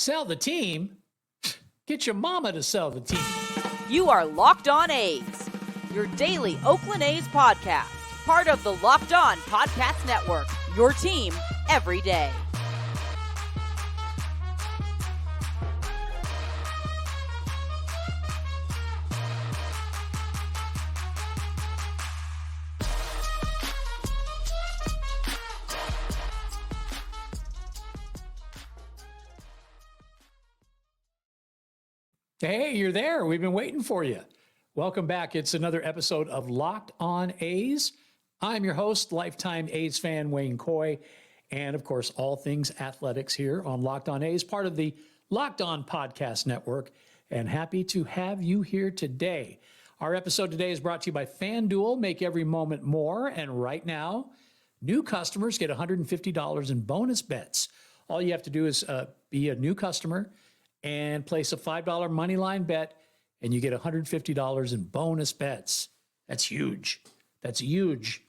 Sell the team? Get your mama to sell the team. You are Locked On A's, your daily Oakland A's podcast. Part of the Locked On Podcast Network, your team every day. Hey, you're there. We've been waiting for you. Welcome back. It's another episode of Locked On A's. I'm your host, lifetime A's fan Wayne Coy, and of course, all things athletics here on Locked On A's, part of the Locked On Podcast Network, and happy to have you here today. Our episode today is brought to you by FanDuel. Make every moment more, and right now, new customers get $150 in bonus bets. All you have to do is be a new customer and place a $5 money line bet, and you get $150 in bonus bets. That's huge. That's huge.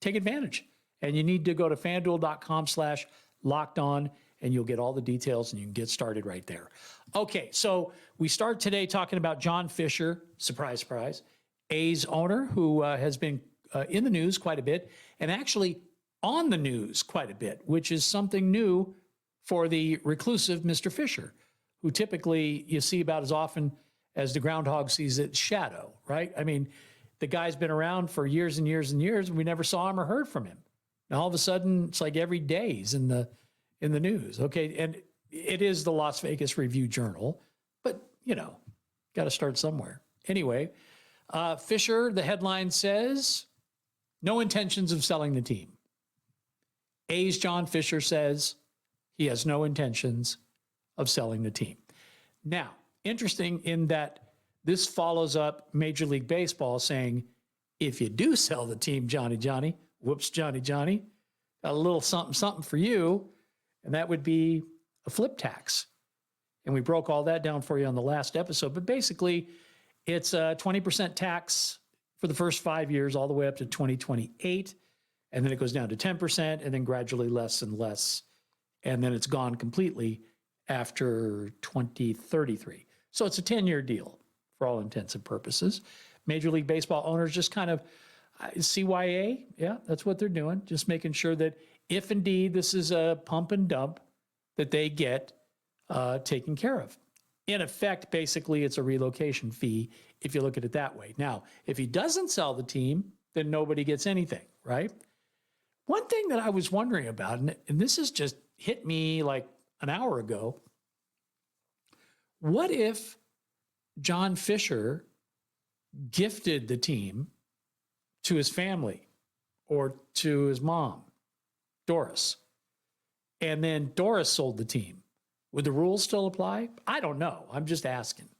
Take advantage. And you need to go to fanduel.com/lockedon, and you'll get all the details, and you can get started right there. Okay, so we start today talking about John Fisher, surprise, surprise, A's owner, who has been in the news quite a bit, and actually on the news quite a bit, which is something new for the reclusive Mr. Fisher, who typically you see about as often as the groundhog sees its shadow, right? I mean, the guy's been around for years and years and years, and we never saw him or heard from him. Now, all of a sudden, it's like every day he's in the news, okay? And it is the Las Vegas Review-Journal, but, you know, got to start somewhere. Anyway, Fisher, the headline says, no intentions of selling the team. A's John Fisher says he has no intentions of selling the team. Now, interesting in that this follows up Major League Baseball saying, if you do sell the team, Johnny, whoops, Johnny, got a little something for you, and that would be a flip tax. And we broke all that down for you on the last episode, but basically it's a 20% tax for the first 5 years all the way up to 2028, and then it goes down to 10%, and then gradually less and less, and then it's gone completely after 2033. So it's a 10-year deal for all intents and purposes. Major League Baseball owners just kind of, CYA, yeah, that's what they're doing, just making sure that if indeed this is a pump and dump, that they get taken care of. In effect, basically, it's a relocation fee if you look at it that way. Now, if he doesn't sell the team, then nobody gets anything, right? One thing that I was wondering about, and this has just hit me like an hour ago, what if John Fisher gifted the team to his family or to his mom, Doris, and then Doris sold the team? Would the rules still apply? I don't know. I'm just asking.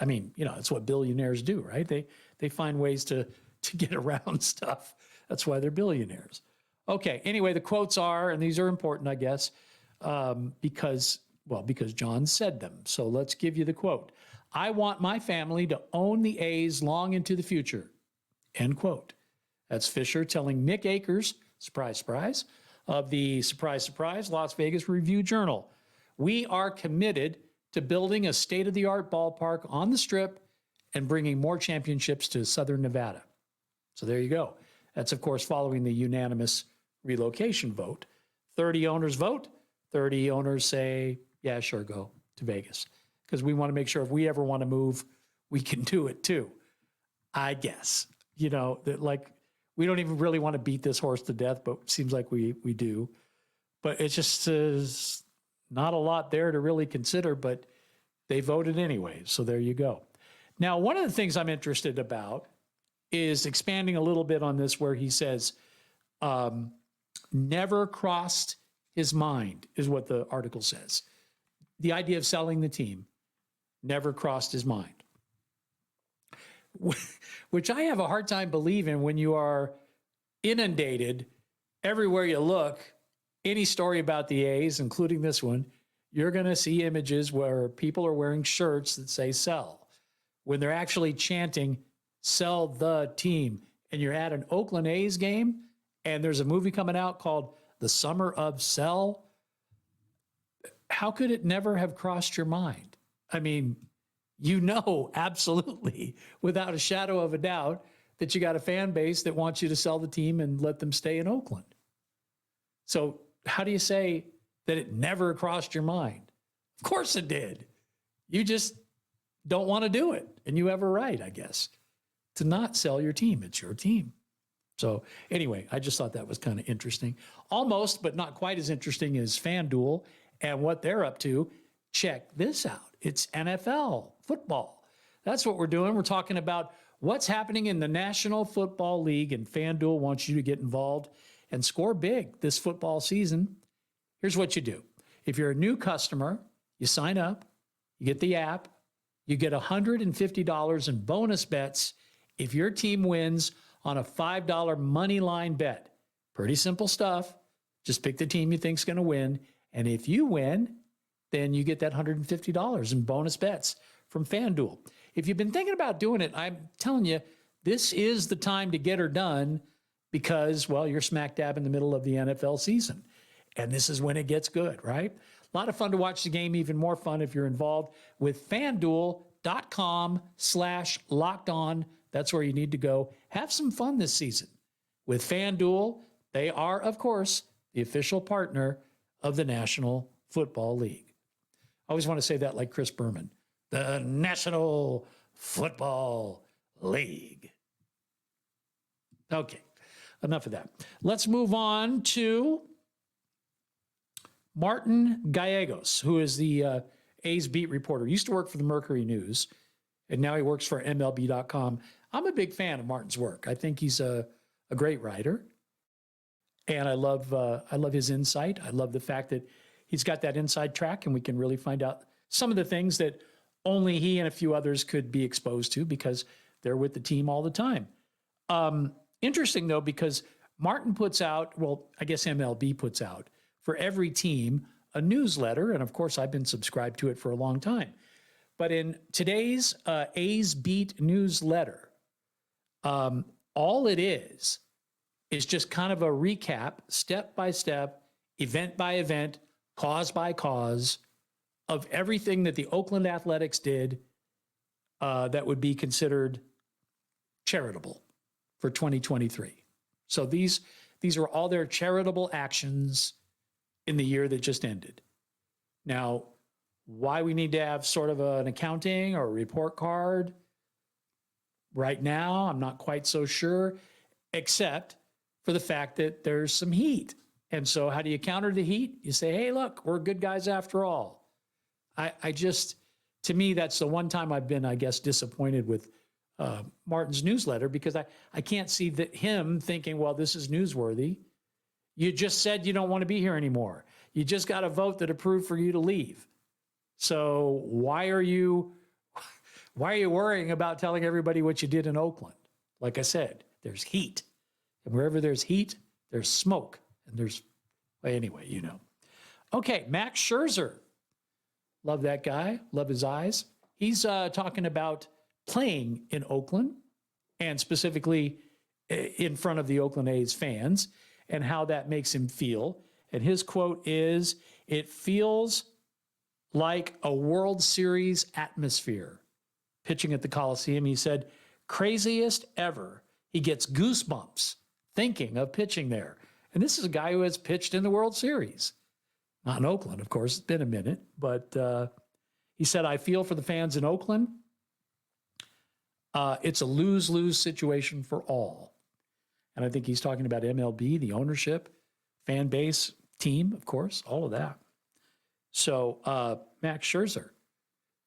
I mean, you know, that's what billionaires do, right? They find ways to get around stuff. That's why they're billionaires. Okay, anyway, the quotes are, and these are important, I guess, because John said them. So let's give you the quote. I want my family to own the A's long into the future, end quote. That's Fisher telling Mick Akers, surprise, surprise, of the surprise, surprise, Las Vegas Review-Journal. We are committed to building a state-of-the-art ballpark on the Strip and bringing more championships to Southern Nevada. So there you go. That's, of course, following the unanimous relocation vote. 30 owners vote. 30 owners say, yeah, sure, go to Vegas. Because we want to make sure if we ever want to move, we can do it too. I guess, you know, that like, we don't even really want to beat this horse to death, but it seems like we do. But it's just not a lot there to really consider, but they voted anyway. So there you go. Now, one of the things I'm interested about is expanding a little bit on this, where he says, never crossed his mind, is what the article says. The idea of selling the team never crossed his mind, which I have a hard time believing when you are inundated everywhere you look. Any story about the A's, including this one, you're going to see images where people are wearing shirts that say sell, when they're actually chanting, sell the team. And you're at an Oakland A's game, and there's a movie coming out called The Summer of Sell. how could it never have crossed your mind? I mean, absolutely, without a shadow of a doubt, that you got a fan base that wants you to sell the team and let them stay in Oakland. So how do you say that it never crossed your mind? Of course it did. You just don't want to do it. And you have a right, I guess, to not sell your team. It's your team. So anyway, I just thought that was kind of interesting. Almost, but not quite as interesting as FanDuel and what they're up to. Check this out. It's NFL football. That's what we're doing. We're talking about what's happening in the National Football League, and FanDuel wants you to get involved and score big this football season. Here's what you do. If you're a new customer, you sign up, you get the app, you get $150 in bonus bets if your team wins on a $5 money line bet. Pretty simple stuff. Just pick the team you think's going to win. And if you win, then you get that $150 in bonus bets from FanDuel. If you've been thinking about doing it, I'm telling you, this is the time to get her done because, well, you're smack dab in the middle of the NFL season. And this is when it gets good, right? A lot of fun to watch the game, even more fun if you're involved with FanDuel.com/lockedon. That's where you need to go. Have some fun this season. With FanDuel, they are, of course, the official partner of the National Football League. I always want to say that like Chris Berman. The National Football League. Okay, enough of that. Let's move on to Martin Gallegos, who is the A's beat reporter. He used to work for the Mercury News, and now he works for MLB.com. I'm a big fan of Martin's work. I think he's a great writer, and I love his insight. I love the fact that he's got that inside track, and we can really find out some of the things that only he and a few others could be exposed to because they're with the team all the time. Interesting, though, because Martin puts out, well, I guess MLB puts out, for every team, a newsletter. And, of course, I've been subscribed to it for a long time. But in today's A's Beat newsletter, all it is just kind of a recap, step by step, event by event, cause by cause, of everything that the Oakland Athletics did that would be considered charitable for 2023. So these are all their charitable actions in the year that just ended. Now, why we need to have sort of an accounting or a report card right now, I'm not quite so sure, except for the fact that there's some heat. And so how do you counter the heat? You say, hey, look, we're good guys after all. I just, to me, that's the one time I've been, I guess, disappointed with Martin's newsletter because I can't see that him thinking, well, this is newsworthy. You just said you don't want to be here anymore. You just got a vote that approved for you to leave. So why are you worrying about telling everybody what you did in Oakland? Like I said, there's heat. And wherever there's heat, there's smoke. And there's, well, anyway, you know. Okay, Max Scherzer. Love that guy. Love his eyes. He's talking about playing in Oakland and specifically in front of the Oakland A's fans and how that makes him feel. And his quote is, "It feels like a World Series atmosphere." Pitching at the Coliseum, he said, craziest ever. He gets goosebumps thinking of pitching there. And this is a guy who has pitched in the World Series. Not in Oakland, of course. It's been a minute. But he said, I feel for the fans in Oakland. It's a lose-lose situation for all. And I think he's talking about MLB, the ownership, fan base, team, of course, all of that. So Max Scherzer,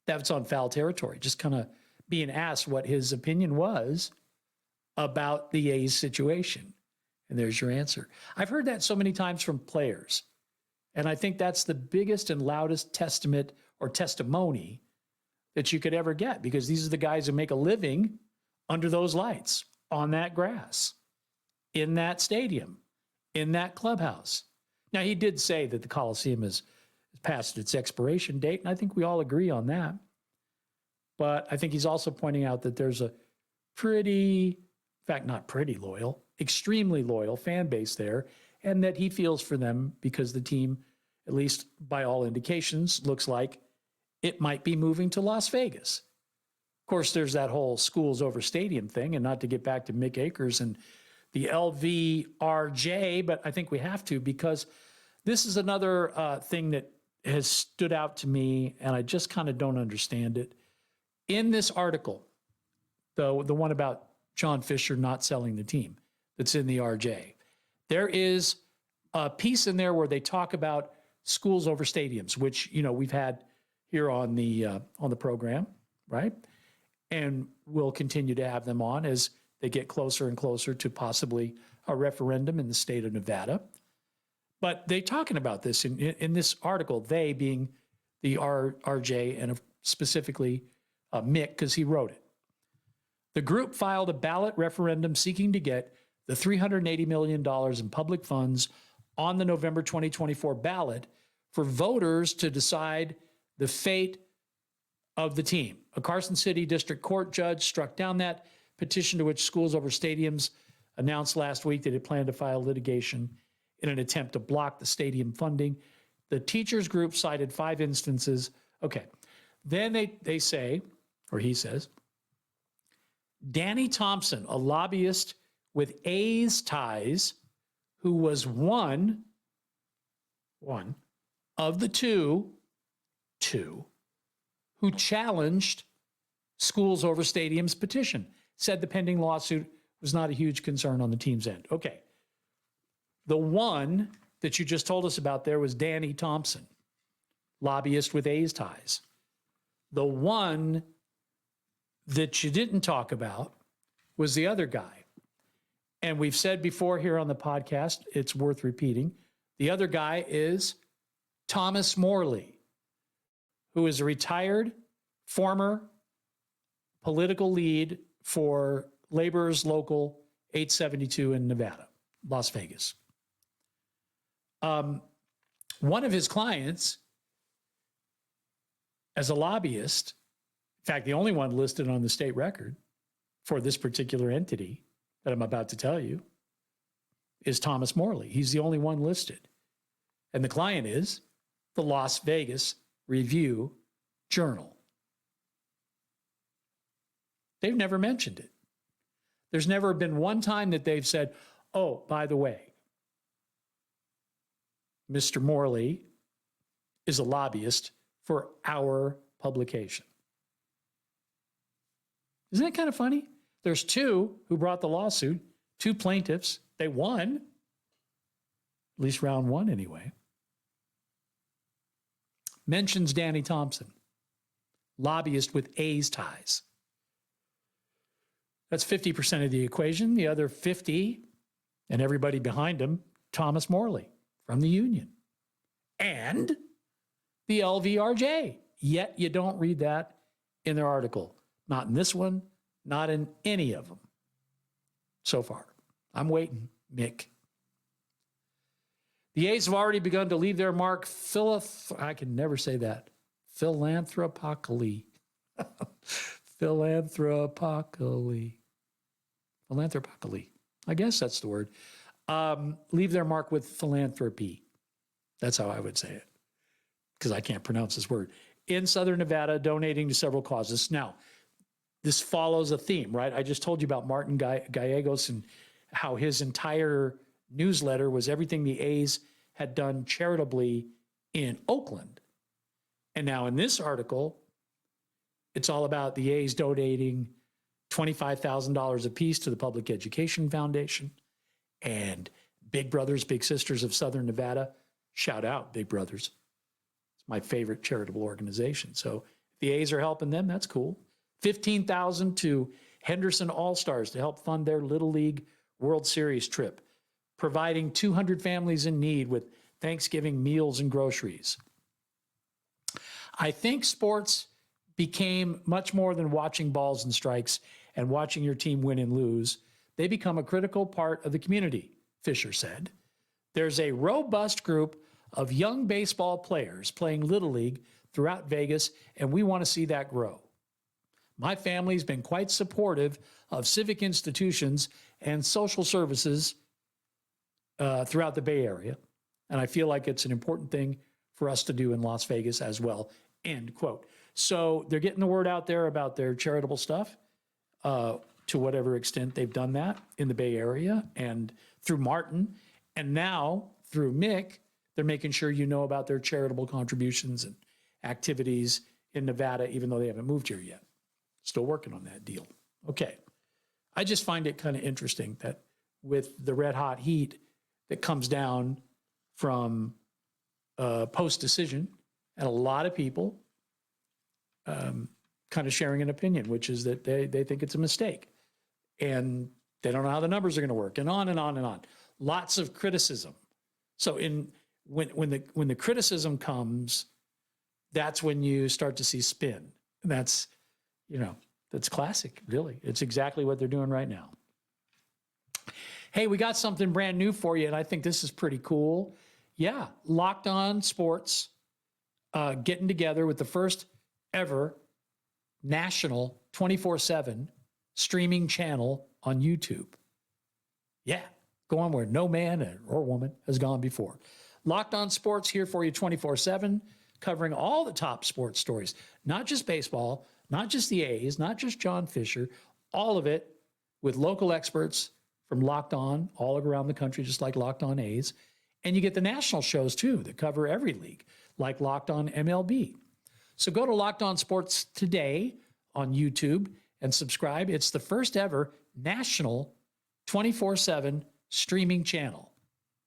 that's on foul territory, just kind of being asked what his opinion was about the A's situation. And there's your answer. I've heard that so many times from players. And I think that's the biggest and loudest testament or testimony that you could ever get, because these are the guys who make a living under those lights, on that grass, in that stadium, in that clubhouse. Now, he did say that the Coliseum is past its expiration date, and I think we all agree on that. But I think he's also pointing out that there's a pretty, in fact, not pretty loyal, extremely loyal fan base there, and that he feels for them because the team at least by all indications, looks like it might be moving to Las Vegas. Of course, there's that whole schools over stadium thing, and not to get back to Mick Akers and the LVRJ, but I think we have to, because this is another thing that has stood out to me, and I just kind of don't understand it. In this article, the one about John Fisher not selling the team that's in the RJ, there is a piece in there where they talk about schools over stadiums, which, you know, we've had here on the program, right? And we'll continue to have them on as they get closer and closer to possibly a referendum in the state of Nevada. But they're talking about this in this article, they being the RJ and specifically Mick, because he wrote it. The group filed a ballot referendum seeking to get the $380 million in public funds on the November 2024 ballot for voters to decide the fate of the team. A Carson City District Court judge struck down that petition, to which Schools Over Stadiums announced last week that it planned to file litigation in an attempt to block the stadium funding. The teachers group cited 5 instances. Okay. Then they say, or he says, Danny Thompson, a lobbyist with A's ties, who was one of the two who challenged Schools Over Stadium's petition, said the pending lawsuit was not a huge concern on the team's end. Okay. The one that you just told us about there was Danny Thompson, lobbyist with A's ties. The one that you didn't talk about was the other guy. And we've said before here on the podcast, it's worth repeating. The other guy is Thomas Morley, who is a retired former political lead for Laborers Local 872 in Nevada, Las Vegas. One of his clients, as a lobbyist, in fact, the only one listed on the state record for this particular entity that I'm about to tell you, is Thomas Morley. He's the only one listed. And the client is the Las Vegas Review-Journal. They've never mentioned it. There's never been one time that they've said, oh, by the way, Mr. Morley is a lobbyist for our publication. Isn't that kind of funny? There's 2 who brought the lawsuit, 2 plaintiffs. They won, at least round 1 anyway. Mentions Danny Thompson, lobbyist with A's ties. That's 50% of the equation. The other 50, and everybody behind him, Thomas Morley from the union and the LVRJ. Yet you don't read that in their article. Not in this one, not in any of them so far. I'm waiting, Mick. The A's have already begun to leave their mark. I can never say that. Philanthropically. Philanthropically. I guess that's the word. Leave their mark with philanthropy. That's how I would say it, because I can't pronounce this word. In Southern Nevada, donating to several causes. Now, this follows a theme, right? I just told you about Martin Gallegos and how his entire newsletter was everything the A's had done charitably in Oakland. And now in this article, it's all about the A's donating $25,000 apiece to the Public Education Foundation and Big Brothers, Big Sisters of Southern Nevada. Shout out, Big Brothers. It's my favorite charitable organization. So if the A's are helping them, that's cool. $15,000 to Henderson All-Stars to help fund their Little League World Series trip, providing 200 families in need with Thanksgiving meals and groceries. I think sports became much more than watching balls and strikes and watching your team win and lose. They become a critical part of the community, Fisher said. There's a robust group of young baseball players playing Little League throughout Vegas, and we want to see that grow. My family's been quite supportive of civic institutions and social services throughout the Bay Area, and I feel like it's an important thing for us to do in Las Vegas as well, end quote. So they're getting the word out there about their charitable stuff to whatever extent they've done that in the Bay Area and through Martin. And now through Mick, they're making sure you know about their charitable contributions and activities in Nevada, even though they haven't moved here yet. Still working on that deal. Okay. I just find it kind of interesting that with the red hot heat that comes down from post-decision, and a lot of people kind of sharing an opinion, which is that they think it's a mistake. And they don't know how the numbers are going to work, and on and on and on. Lots of criticism. So when the criticism comes, that's when you start to see spin. And that's classic, really. It's exactly what they're doing right now. Hey, we got something brand new for you, and I think this is pretty cool. Yeah, Locked On Sports getting together with the first ever national 24/7 streaming channel on YouTube. Yeah, going where no man or woman has gone before. Locked On Sports here for you 24/7, covering all the top sports stories, not just baseball, not just the A's, not just John Fisher, all of it with local experts from Locked On all around the country, just like Locked On A's. And you get the national shows too that cover every league, like Locked On MLB. So go to Locked On Sports today on YouTube and subscribe. It's the first ever national 24/7 streaming channel.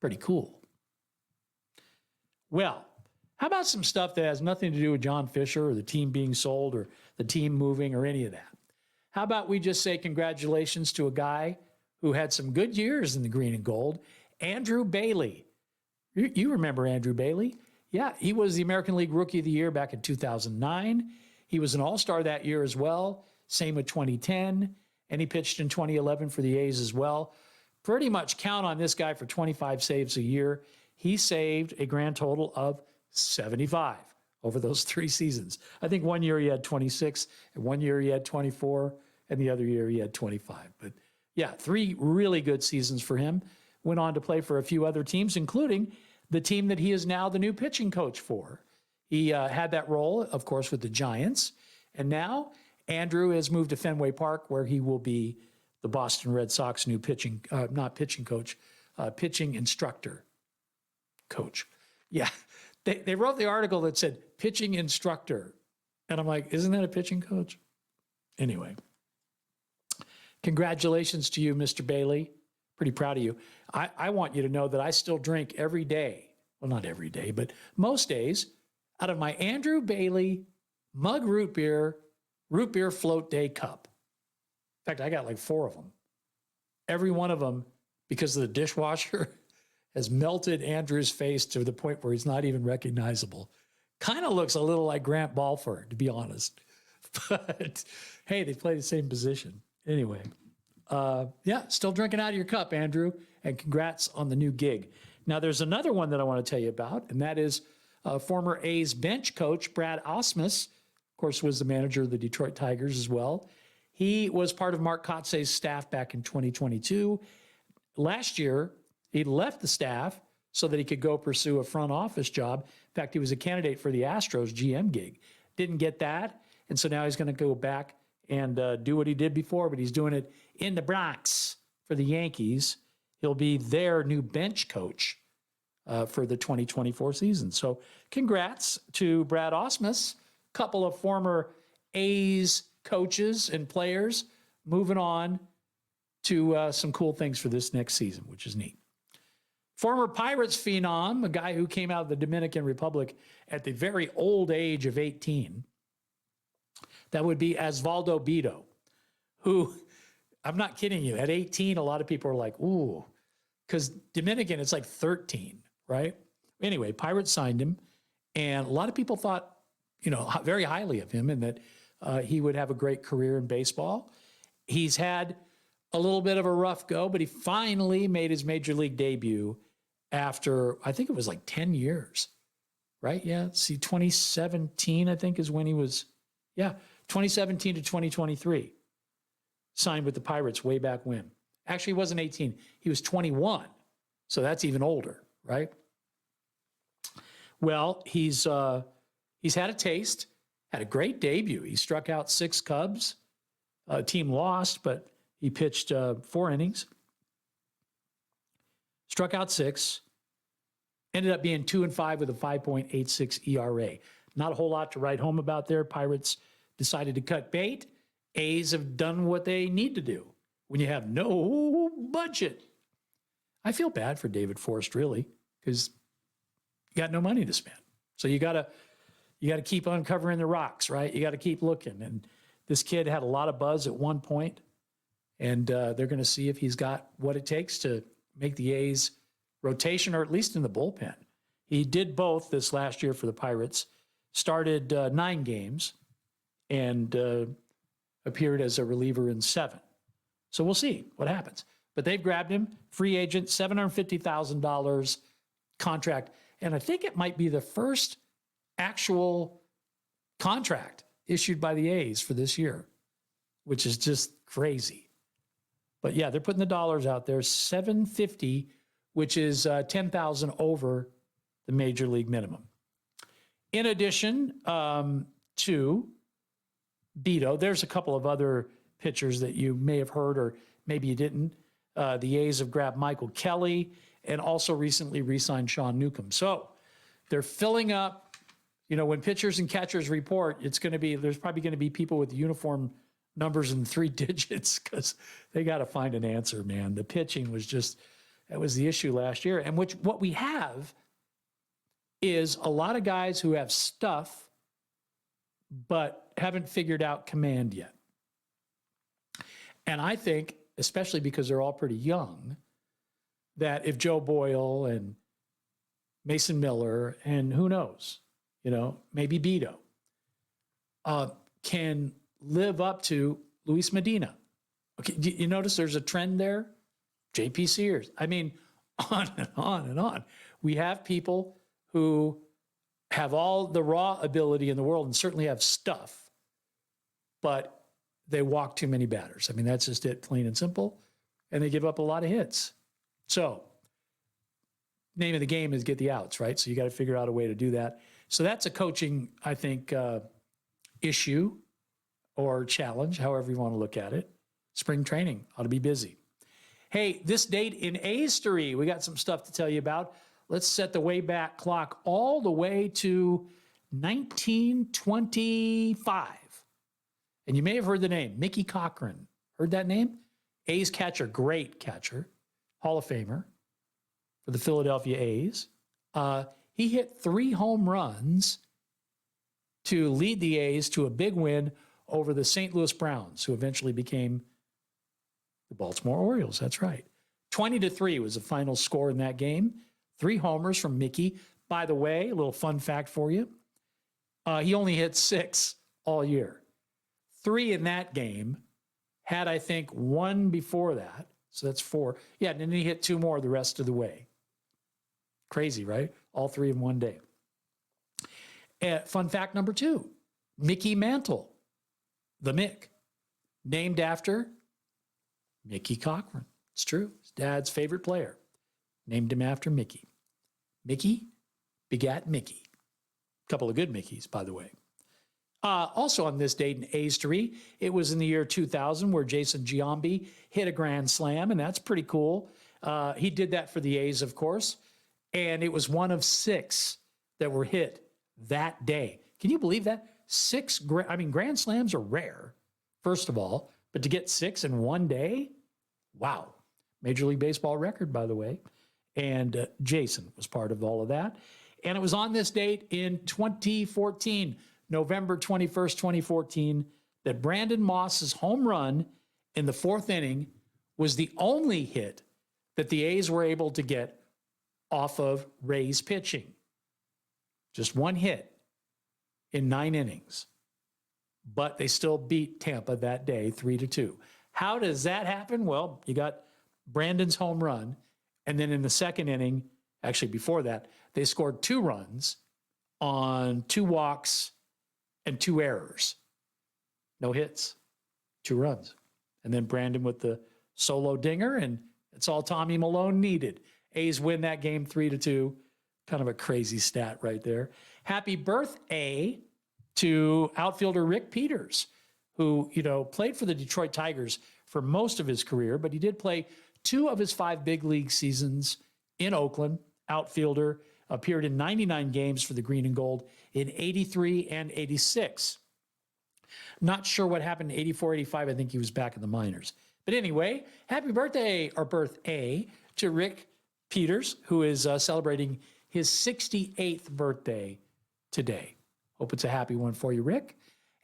Pretty cool. Well, how about some stuff that has nothing to do with John Fisher or the team being sold or the team moving or any of that? How about we just say congratulations to a guy who had some good years in the green and gold, Andrew Bailey. You remember Andrew Bailey? Yeah, he was the American League Rookie of the Year back in 2009. He was an All-Star that year as well. Same with 2010. And he pitched in 2011 for the A's as well. Pretty much count on this guy for 25 saves a year. He saved a grand total of 75 over those 3 seasons. I think one year he had 26, and one year he had 24, and the other year he had 25. But yeah, 3 really good seasons for him. Went on to play for a few other teams, including the team that he is now the new pitching coach for. He had that role, of course, with the Giants. And now Andrew has moved to Fenway Park, where he will be the Boston Red Sox new pitching, not pitching coach, pitching instructor coach. Yeah, they wrote the article that said pitching instructor. And I'm like, isn't that a pitching coach? Anyway, congratulations to you, Mr. Bailey. Pretty proud of you. I want you to know that I still drink every day. Well, not every day, but most days out of my Andrew Bailey mug root beer float day cup. In fact, I got like 4 of them. Every one of them, because of the dishwasher, has melted Andrew's face to the point where he's not even recognizable. Kind of looks a little like Grant Balfour, to be honest. But hey, they play the same position. Anyway, yeah, still drinking out of your cup, Andrew, and congrats on the new gig. Now, there's another one that I want to tell you about, and that is former A's bench coach Brad Osmus, of course, was the manager of the Detroit Tigers as well. He was part of Mark Kotze's staff back in 2022. Last year, he left the staff so that he could go pursue a front office job. In fact, he was a candidate for the Astros GM gig. Didn't get that, and so now he's going to go back and do what he did before, but he's doing it in the Bronx for the Yankees. He'll be their new bench coach for the 2024 season. So congrats to Brad Osmus, couple of former A's coaches and players moving on to some cool things for this next season, which is neat. Former Pirates phenom, a guy who came out of the Dominican Republic at the very old age of 18, that would be Osvaldo Bido, who, I'm not kidding you, at 18, a lot of people are like, ooh, because Dominican, it's like 13, right? Anyway, Pirates signed him, and a lot of people thought, very highly of him and that he would have a great career in baseball. He's had a little bit of a rough go, but he finally made his major league debut after, I think it was like 10 years, right? Yeah, see, 2017, I think, is when he was, 2017 to 2023, signed with the Pirates way back when. Actually, he wasn't 18. He was 21, so that's even older, right? Well, he's had a taste, had a great debut. He struck out 6 Cubs. Team lost, but he pitched 4 innings. Struck out 6. Ended up being 2-5 with a 5.86 ERA. Not a whole lot to write home about there. Pirates decided to cut bait. A's have done what they need to do when you have no budget. I feel bad for David Forst, really, because you got no money to spend. So you gotta keep uncovering the rocks, right? You got to keep looking. And this kid had a lot of buzz at one point, and they're going to see if he's got what it takes to make the A's rotation, or at least in the bullpen. He did both this last year for the Pirates. Started 9 games and appeared as a reliever in 7. So we'll see what happens. But they've grabbed him, free agent, $750,000 contract. And I think it might be the first actual contract issued by the A's for this year, which is just crazy. But yeah, they're putting the dollars out there, $750,000, which is $10,000 over the major league minimum. In addition to Beto, there's a couple of other pitchers that you may have heard or maybe you didn't. The A's have grabbed Michael Kelly and also recently re-signed Sean Newcomb. So they're filling up. When pitchers and catchers report, there's probably going to be people with uniform numbers in 3 digits because they got to find an answer, man. The pitching that was the issue last year. And what we have is a lot of guys who have stuff but haven't figured out command yet. And I think, especially because they're all pretty young, that if Joe Boyle and Mason Miller and who knows, maybe Beto, can live up to Luis Medina. Okay, you notice there's a trend there? JP Sears. I mean, on and on and on. We have people who have all the raw ability in the world and certainly have stuff, but they walk too many batters. I mean, that's just it, plain and simple. And they give up a lot of hits. So, name of the game is get the outs, right? So you got to figure out a way to do that. So that's a coaching, I think, issue or challenge, however you want to look at it. Spring training ought to be busy. Hey, this date in A's history, we got some stuff to tell you about. Let's set the way back clock all the way to 1925. And you may have heard the name, Mickey Cochran. Heard that name? A's catcher, great catcher, Hall of Famer for the Philadelphia A's. He hit 3 home runs to lead the A's to a big win over the St. Louis Browns, who eventually became the Baltimore Orioles. That's right. 20-3 was the final score in that game. 3 homers from Mickey. By the way, a little fun fact for you. He only hit 6 all year. 3 in that game. Had, I think, 1 before that. So that's 4. Yeah, and then he hit 2 more the rest of the way. Crazy, right? All 3 in one day. Fun fact number 2. Mickey Mantle, the Mick, named after Mickey Cochran. It's true. His dad's favorite player. Named him after Mickey. Mickey begat Mickey. A couple of good Mickeys, by the way. Also on this date in A's history, it was in the year 2000 where Jason Giambi hit a grand slam, and that's pretty cool. He did that for the A's, of course, and it was one of 6 that were hit that day. Can you believe that? 6, grand slams are rare, first of all, but to get 6 in one day, wow. Major League Baseball record, by the way. And Jason was part of all of that. And it was on this date in 2014, November 21st, 2014, that Brandon Moss's home run in the 4th inning was the only hit that the A's were able to get off of Ray's pitching. Just 1 hit in 9 innings. But they still beat Tampa that day 3-2. How does that happen? Well, you got Brandon's home run, and then in the 2nd inning, actually before that, they scored 2 runs on 2 walks and 2 errors. No hits, 2 runs. And then Brandon with the solo dinger, and it's all Tommy Malone needed. A's win that game 3-2 Kind of a crazy stat right there. Happy birthday to outfielder Rick Peters, who, played for the Detroit Tigers for most of his career, but he did play 2 of his 5 big league seasons in Oakland. Outfielder, appeared in 99 games for the Green and Gold in 83 and 86. Not sure what happened in 84, 85. I think he was back in the minors. But anyway, happy birthday to Rick Peters, who is celebrating his 68th birthday today. Hope it's a happy one for you, Rick.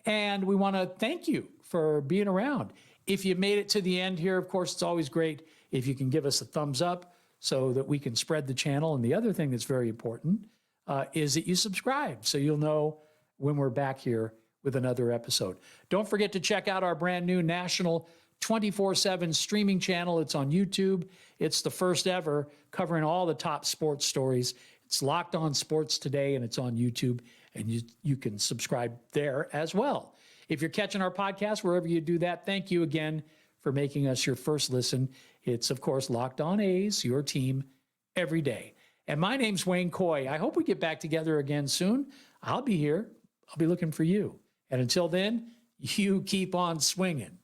And we want to thank you for being around. If you made it to the end here, of course, it's always great if you can give us a thumbs up so that we can spread the channel. And the other thing that's very important is that you subscribe so you'll know when we're back here with another episode. Don't forget to check out our brand new national 24/7 streaming channel. It's on YouTube. It's the first ever, covering all the top sports stories. It's Locked On Sports Today, and it's on YouTube, and you can subscribe there as well. If you're catching our podcast, wherever you do that, thank you again for making us your first listen. It's, of course, Locked On A's, your team every day. And my name's Wayne Coy. I hope we get back together again soon. I'll be here. I'll be looking for you. And until then, you keep on swinging.